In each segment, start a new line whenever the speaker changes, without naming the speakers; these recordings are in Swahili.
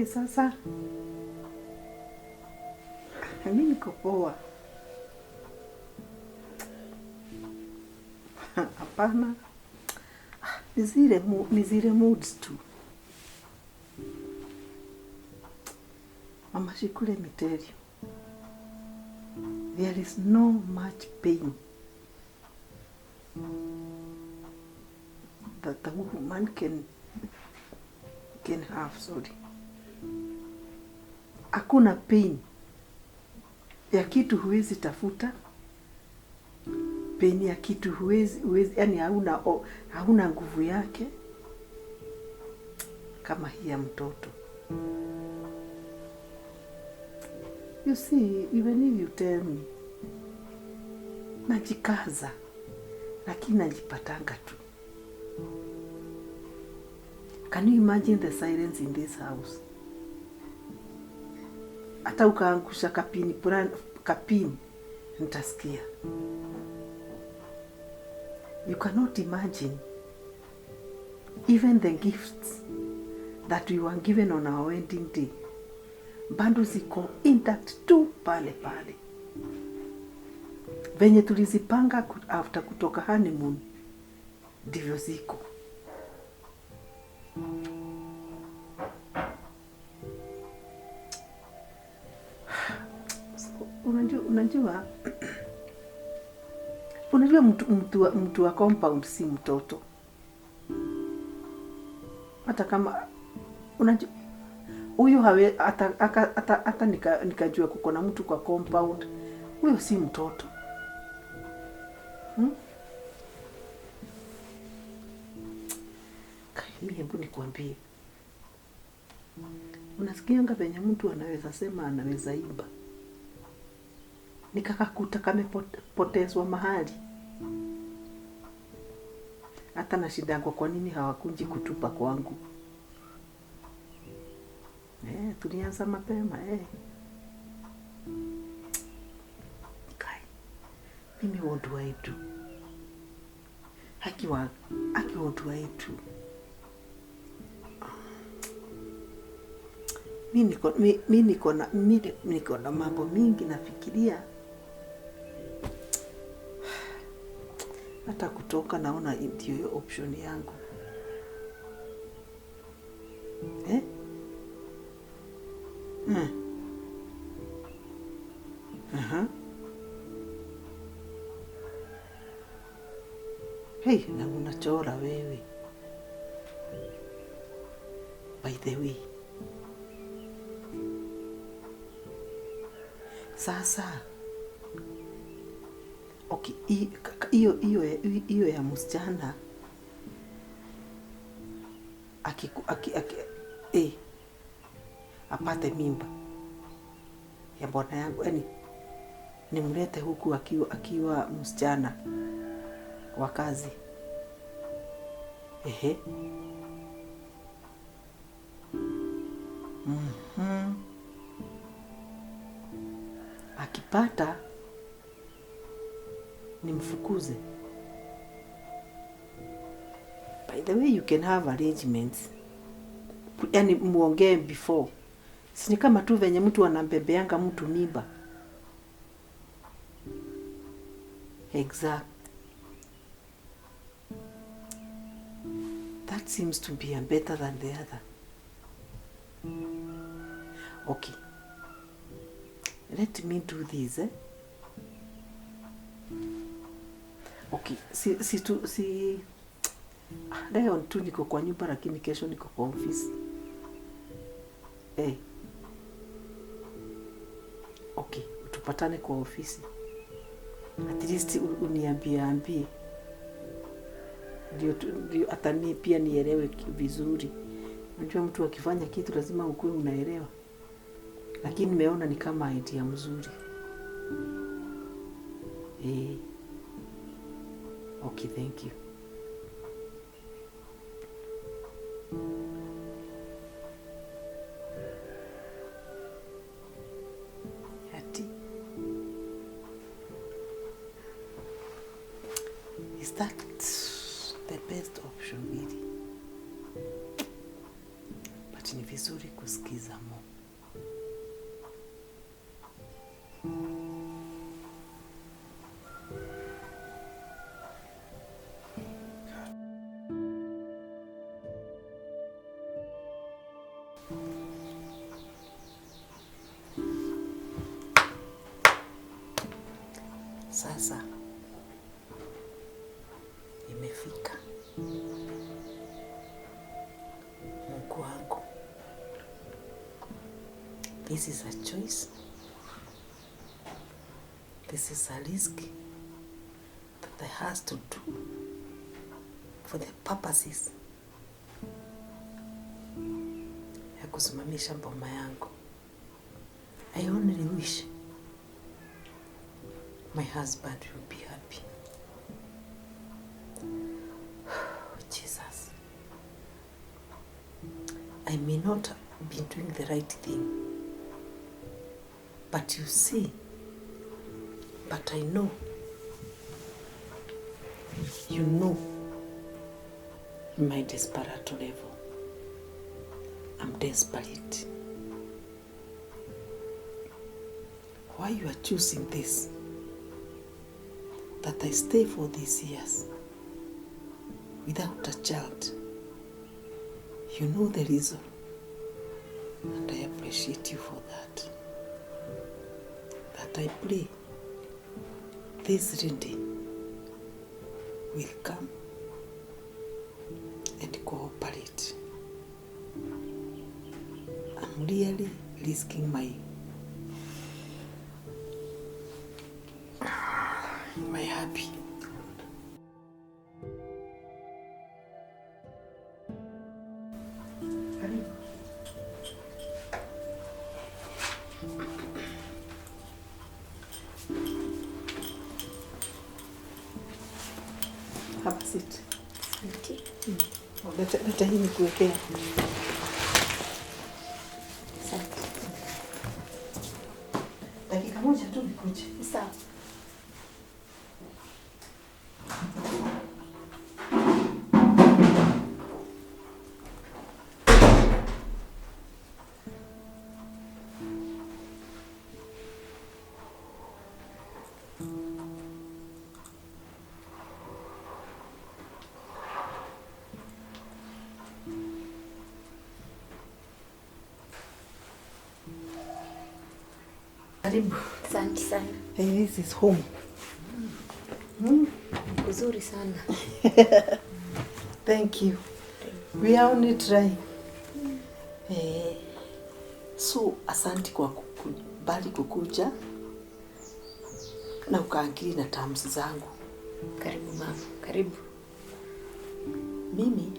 Sasa mimi niko poa. Hapana, ni zile moods tu. Mama Shikule, let me tell you, there is no much pain that the woman can have. Sorry, hakuna pain ya kitu huwezi tafuta, pain ya kitu huwezi yani hauna nguvu yake kama hii ya mtoto. You see, even if you tell me, najikaza, lakini najipatanga tu. Can you imagine the silence in this house? Hata ukaangusha kapini, nitasikia. You cannot imagine even the gifts that we were given on our wedding day. Bado ziko intact tu pale. Venye tulizipanga after kutoka honeymoon, ndivyo ziko. Unajua mtu wa compound si mtoto. Hata kama unajua huyu hata nikajua kuko na mtu kwa compound, huyo si mtoto. Mimi hebu nikwambie, unasikianga venye mtu anaweza sema anaweza imba, nikakakuta kamepotezwa mahali. Hata na shida kwa nini hawakunji kutupa kwangu. Tulianza mapema. Mimi what do I do? Haki what do I do? Mimi niko na mambo mingi nafikiria. Hata kutoka naona ndio hiyo option yangu. Hey, na unachora wewe. By the way, sasa okay, hiyo ya msichana apate mimba ya bwana yangu, yani nimlete huku akiwa msichana wa kazi. Akipata nimfukuze. By the way, you can have arrangements. Yani muongee before. Sini kama tu venye mtu anambebeanga mtu mimba. Exact. That seems to be better than the other. Okay. Let me do this. Okay. Leo tu niko kwa nyumba, lakini kesho niko kwa ofisi. Okay, tupatane kwa ofisi. At least uniambie. Ndio hata mimi pia nielewe vizuri. Unajua mtu akifanya kitu lazima ukue unaelewa. Lakini nimeona ni kama idea mzuri. Okay, thank you. Is that the best option really? But but ni vizuri kusikiza Mungu. Sasa imefika Mungu wangu. This is a choice. This is a risk that I has to do for the purposes ya kusimamisha mboma yangu. I only wish my husband will be happy. Jesus. I may not be doing the right thing, but you see, but I know, you know, in my desperate level, I'm desperate. Why you are choosing this? That I stay for these years without a child. You know the reason, and I appreciate you for that. That I pray this lady will come and cooperate. I'm really risking my happy. Have a seat. Leta hii nikuwekea. Asante. Dakika moja tu nikuje. Sawa. Karibu.
Asante sana.
Hey, this is home.
Uzuri sana.
Thank you. We are only trying. So asante kwa kukubali kukuja na ukaangili na terms zangu.
Karibu mama, karibu.
Mimi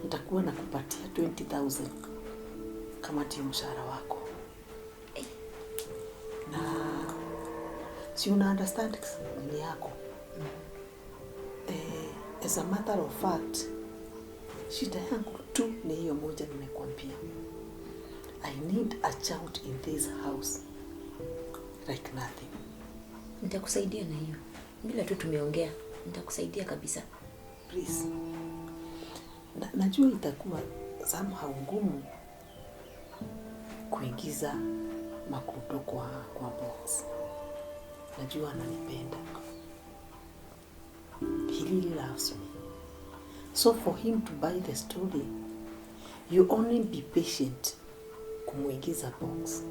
nitakuwa nakupatia 20,000 kama ndio mshahara wako. Na si una understand ni yako. As a matter of fact, shida yangu tu ni hiyo moja nimekuambia. I need a child in this house like nothing.
Nitakusaidia na hiyo. Bila tu tumeongea, nitakusaidia kabisa.
Please. Najua itakuwa somehow ngumu kuingiza MAKOTHE kwa box. Najua ananipenda. He really loves me. So for him to buy the story, you only be patient kumuingiza box.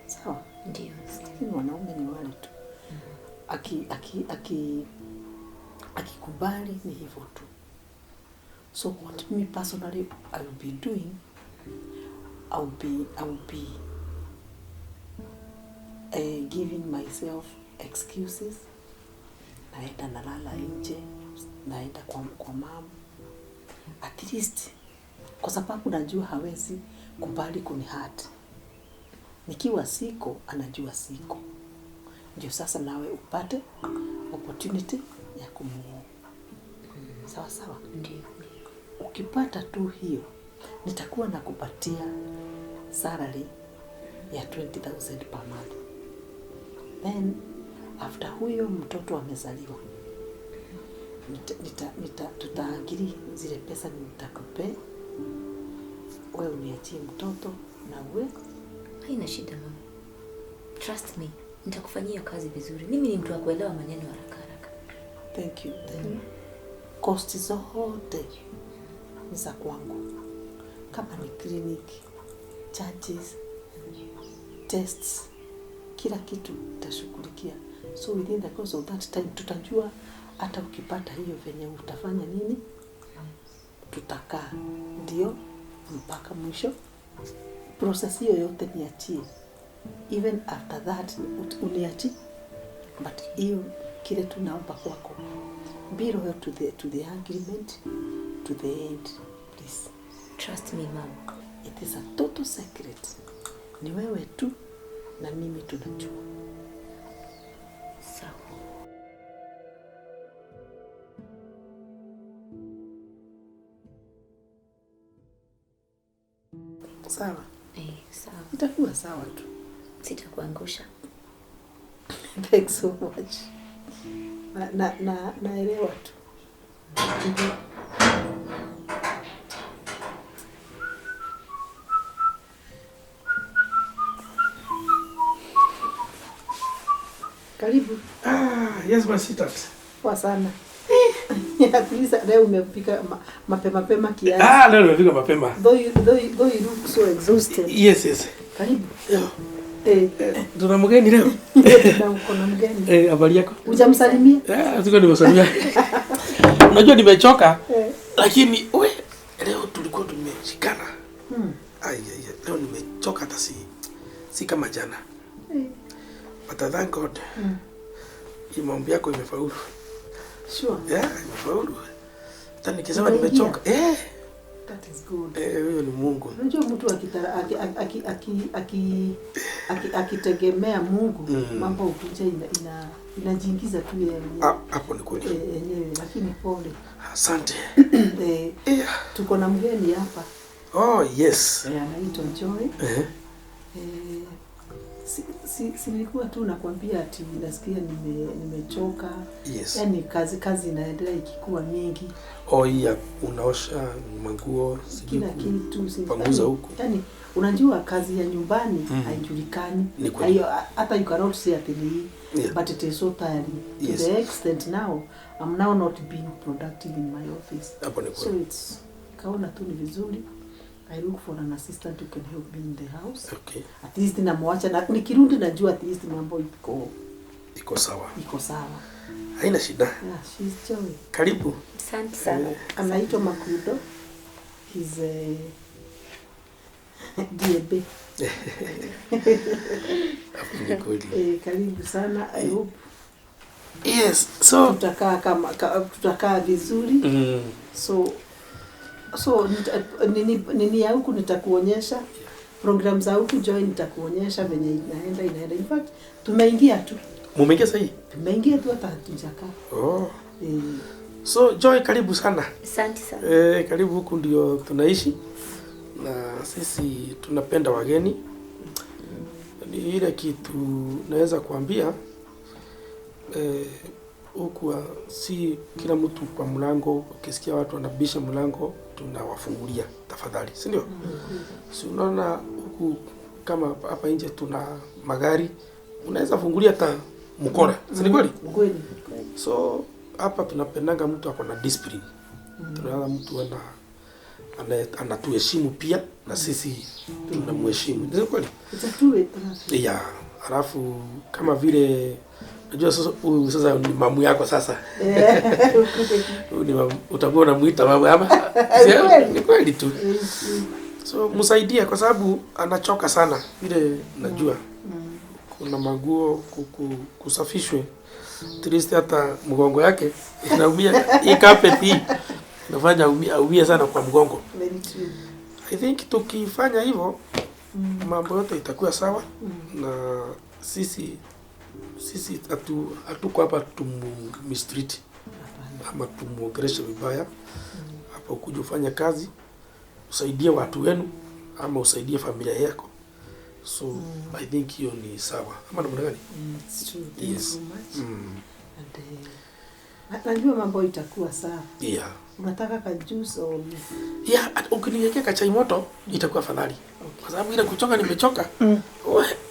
Sawa?
Ndio.
Lakini wanaume ni wale tu. Akikubali ni hivyo tu. So what me personally I will be doing, I will be giving myself excuses. Naenda nalala nje, naenda kwa mama. At least kwa sababu najua hawezi kubali kunihurt. Nikiwa siko, anajua siko. Ndio sasa nawe upate opportunity ya kumuoa. Sawa sawa?
Ndio.
Ukipata tu hiyo, nitakuwa nakupatia salary ya 20,000 per month. Then after huyo mtoto amezaliwa, tutaangili zile pesa nitakupea wewe uniachie mtoto na uwe.
Haina shida mama. Trust me. Nitakufanyia kazi vizuri. Mimi ni mtu wa kuelewa maneno haraka.
Thank you. Cost zote ni za kwangu. Kama ni clinic, charges, tests, kila kitu tashughulikia. So within the course of that time tutajua hata ukipata hiyo venye utafanya nini. Tutakaa ndio mpaka mwisho. Process hiyo yote niachie. Even after that uniachie. But hiyo kile tunaomba kwako. Be loyal to the agreement to the end, please.
Trust me, mom.
It is a total secret. Ni wewe tu na mimi tunajua.
Sawa.
Sawa.
Sawa.
Itakuwa sawa tu.
Sitakuangusha.
Thanks so much. Naelewa tu. Karibu.
Yes, my sweetheart.
Poa sana. Please, leo umefika mapema kiasi.
Leo nimefika mapema.
Though you look so exhausted.
Yes.
Karibu.
Tuna mgeni leo.
Kuna mgeni.
Habari yako?
Hujamsalimia?
Siko nimesalimia. Unajua nimechoka. Lakini leo tulikuwa tumeshikana. Leo nimechoka hata si kama jana. But I thank God. Maombi yako imefaulu.
Sure.
Imefaulu. Hata nikisema nimechoka.
That is good.
Huyo ni Mungu.
Unajua mtu akitegemea Mungu, mambo ukija inajiingiza tu yeye.
Hapo ni kweli.
Yenyewe, lakini pole.
Asante.
Tuko na mgeni hapa.
Yes.
Anaitwa Joy. Si nilikuwa tu nakwambia ati nasikia nimechoka.
Yes.
Yaani kazi inaendelea ikikuwa mingi.
Unaosha manguo,
kila kitu
panguza huko.
Yaani unajua kazi ya nyumbani haijulikani. Hata you cannot say at the but it is so tiring.
Yes.
To the extent now I'm now not being productive in my office. So it's kaona tu ni vizuri. I look for an assistant who can help me in the house.
Okay.
At least namwacha na nikirudi najua at least mambo iko sawa.
Haina shida.
Yeah, she's Joy.
Karibu.
Asante sana.
Anaitwa MAKOTHE. He's a DB. Karibu sana. I hope.
Yes. So
tutakaa vizuri. So nini ya huku nitakuonyesha. Program za huku Joy nitakuonyesha venye inaenda. In fact, tumeingia tu.
Mumeingia sasa hii?
Tumeingia tu hata hatujakaa.
So Joy, karibu sana.
Asante sana.
Karibu, huku ndio tunaishi. Na sisi tunapenda wageni. Ni ile kitu naweza kuambia huku si kila mtu kwa mlango, ukisikia watu wanabisha mlango tunawafungulia tafadhali, si ndio? Si unaona huku kama hapa nje tuna magari, unaweza fungulia hata mkora, si ni kweli?
Kweli.
So hapa tunapendanga mtu ako na discipline. Tunaona mtu anatuheshimu pia na sisi tunamheshimu. Ni kweli? Alafu kama vile unajua sasa ni mamu yako sasa. Utakuwa unamuita mama ama? Ni kweli tu. So msaidie kwa sababu anachoka sana. Vile najua kuna maguo kusafishwe. At least hata mgongo yake inaumia. Hii carpet hii inafanya aumie sana kwa mgongo. I think tukifanya hivyo mambo yote itakuwa sawa. Na sisi hatuko hapa tumistreet ama tumuongeleshe vibaya. Hapa ukuja ufanye kazi, usaidie watu wenu ama usaidie familia yako. So I think hiyo ni sawa. Ama namna gani?
It's true. Thank you so much. And Najua mambo itakuwa sawa.
Yeah.
Unataka ka juice au ni?
Yeah, ukiniwekea kachai moto itakuwa afadhali. Okay. Kwa sababu ile kuchoka nimechoka.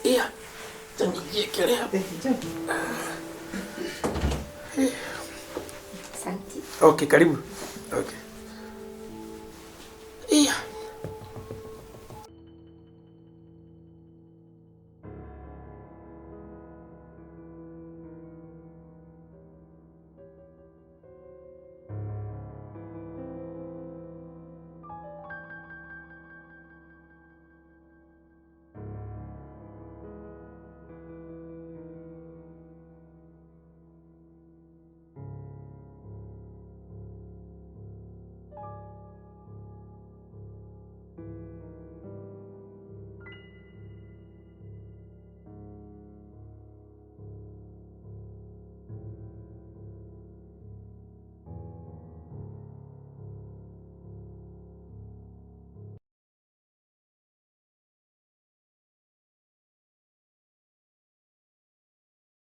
Yeah. Tanijekelea.
Asante.
Okay, karibu. Okay.